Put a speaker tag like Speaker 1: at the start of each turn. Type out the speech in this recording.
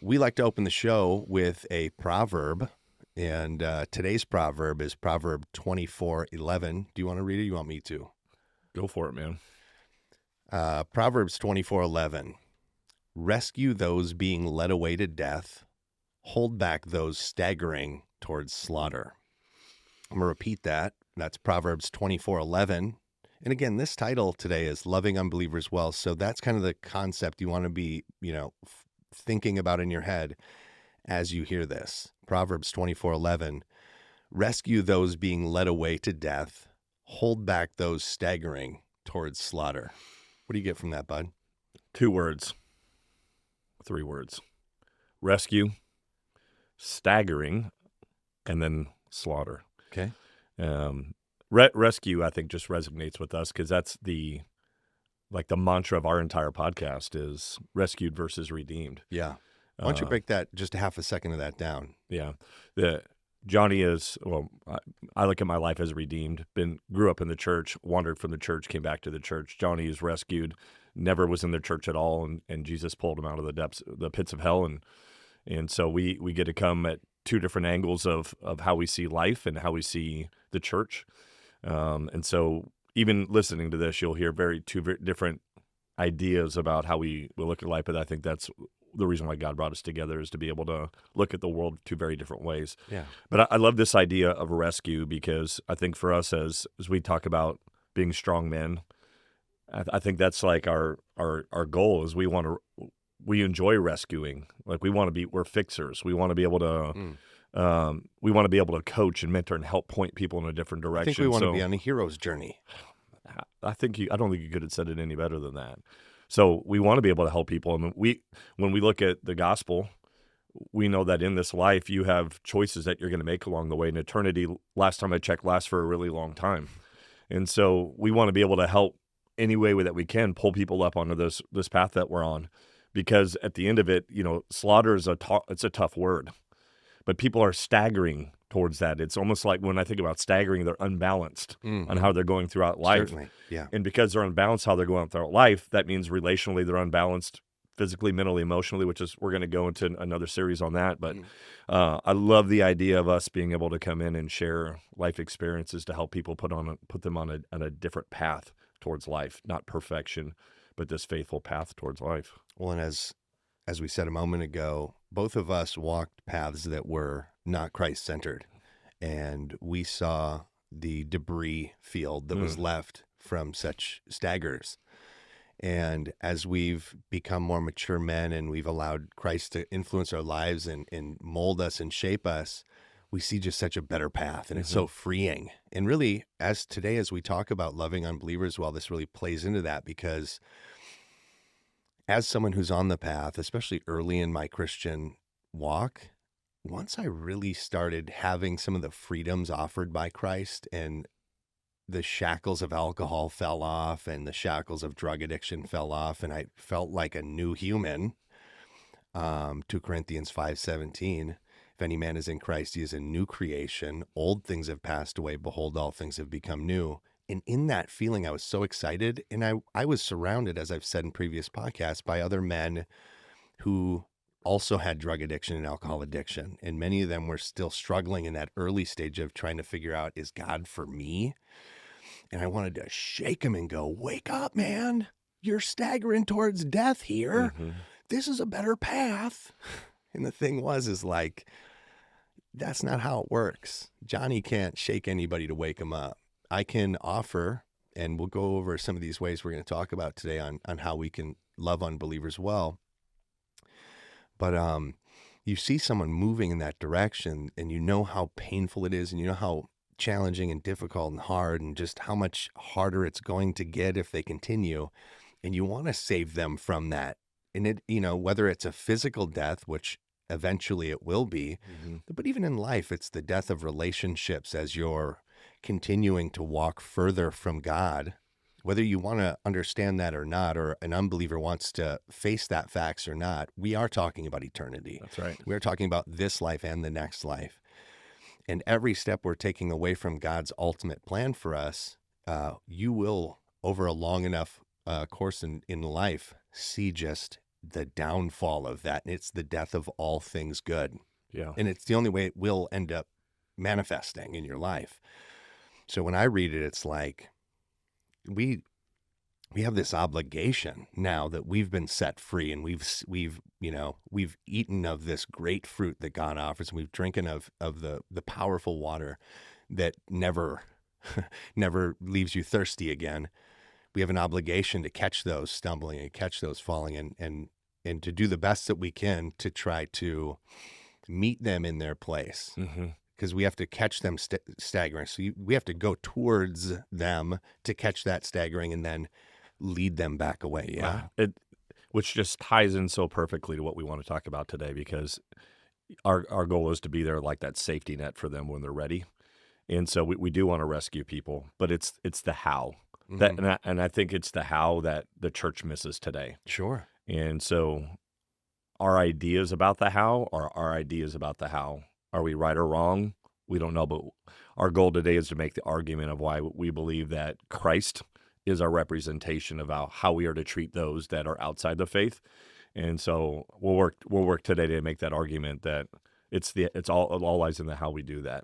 Speaker 1: We like to open the show with a proverb, and today's proverb is Proverb 24:11. Do you want to read it? Or you want me to?
Speaker 2: Go for it, man.
Speaker 1: Proverbs 24:11. Rescue those being led away to death. Hold back those staggering towards slaughter. I'm going to repeat that. That's Proverbs 24:11. And again, this title today is Loving Unbelievers Well. So that's kind of the concept you want to be, thinking about in your head as you hear this. Proverbs 24:11. Rescue those being led away to death. Hold back those staggering towards slaughter. What do you get from that, bud?
Speaker 2: 2 words. 3 words. Rescue, staggering, and then slaughter.
Speaker 1: Okay.
Speaker 2: Rescue, I think, just resonates with us because that's the mantra of our entire podcast is rescued versus redeemed.
Speaker 1: Yeah. Why don't you break that, just half a second of that down?
Speaker 2: Yeah. Johnny is, I look at my life as redeemed, grew up in the church, wandered from the church, came back to the church. Johnny is rescued, never was in the church at all, and Jesus pulled him out of the pits of hell. And so we get to come at 2 different angles of how we see life and how we see the church. And so even listening to this, you'll hear two very different ideas about how we look at life, but I think that's the reason why God brought us together is to be able to look at the world 2 very different ways.
Speaker 1: Yeah.
Speaker 2: But I love this idea of rescue because I think for us as we talk about being strong men, I think that's like our goal is we enjoy rescuing. Like we're fixers. We want to be able to we want to be able to coach and mentor and help point people in a different direction.
Speaker 1: I think we want to be on a hero's journey.
Speaker 2: I don't think you could have said it any better than that. So we want to be able to help people. And when we look at the gospel, we know that in this life, you have choices that you're going to make along the way. And eternity, last time I checked, lasts for a really long time. And so we want to be able to help any way that we can pull people up onto this path that we're on. Because at the end of it, slaughter is it's a tough word. But people are staggering towards that. It's almost like when I think about staggering, they're unbalanced on how they're going throughout life.
Speaker 1: Certainly, yeah.
Speaker 2: And because they're unbalanced how they're going throughout life, that means relationally they're unbalanced, physically, mentally, emotionally, which is we're going to go into another series on that. But I love the idea of us being able to come in and share life experiences to help people put them on a different path towards life, not perfection, but this faithful path towards life.
Speaker 1: Well, and as we said a moment ago, both of us walked paths that were not Christ-centered, and we saw the debris field that was left from such staggers. And as we've become more mature men and we've allowed Christ to influence our lives and mold us and shape us, we see just such a better path, and it's so freeing. And really, as we talk about loving unbelievers well, this really plays into that because as someone who's on the path, especially early in my Christian walk, once I really started having some of the freedoms offered by Christ and the shackles of alcohol fell off and the shackles of drug addiction fell off, and I felt like a new human, 2 Corinthians 5:17, if any man is in Christ, he is a new creation. Old things have passed away. Behold, all things have become new. And in that feeling, I was so excited. And I was surrounded, as I've said in previous podcasts, by other men who also had drug addiction and alcohol addiction. And many of them were still struggling in that early stage of trying to figure out, is God for me? And I wanted to shake him and go, wake up, man. You're staggering towards death here. This is a better path. And the thing is like, that's not how it works. Johnny can't shake anybody to wake him up. I can offer, and we'll go over some of these ways we're going to talk about today on how we can love unbelievers well. But you see someone moving in that direction, and you know how painful it is, and you know how challenging and difficult and hard, and just how much harder it's going to get if they continue. And you want to save them from that. And it, whether it's a physical death, which eventually it will be, but even in life, it's the death of relationships as you're continuing to walk further from God, whether you want to understand that or not, or an unbeliever wants to face that facts or not. We are talking about eternity.
Speaker 2: That's right.
Speaker 1: We're talking about this life and the next life. And every step we're taking away from God's ultimate plan for us, you will, over a long enough course in life, see just the downfall of that. And it's the death of all things good.
Speaker 2: Yeah.
Speaker 1: And it's the only way it will end up manifesting in your life. So when I read it, it's like we have this obligation now that we've been set free, and we've eaten of this great fruit that God offers, and we've drinking of the powerful water that never never leaves you thirsty again. We have an obligation to catch those stumbling and catch those falling, and to do the best that we can to try to meet them in their place. Because we have to catch them staggering. So we have to go towards them to catch that staggering and then lead them back away. Yeah.
Speaker 2: Which just ties in so perfectly to what we want to talk about today, because our goal is to be there like that safety net for them when they're ready. And so we do want to rescue people, but it's the how. And I think it's the how that the church misses today.
Speaker 1: Sure.
Speaker 2: And so our ideas about the how are our ideas about the how. Are we right or wrong? We don't know, but our goal today is to make the argument of why we believe that Christ is our representation of how we are to treat those that are outside the faith. And so we'll work today to make that argument that it all lies in the how we do that.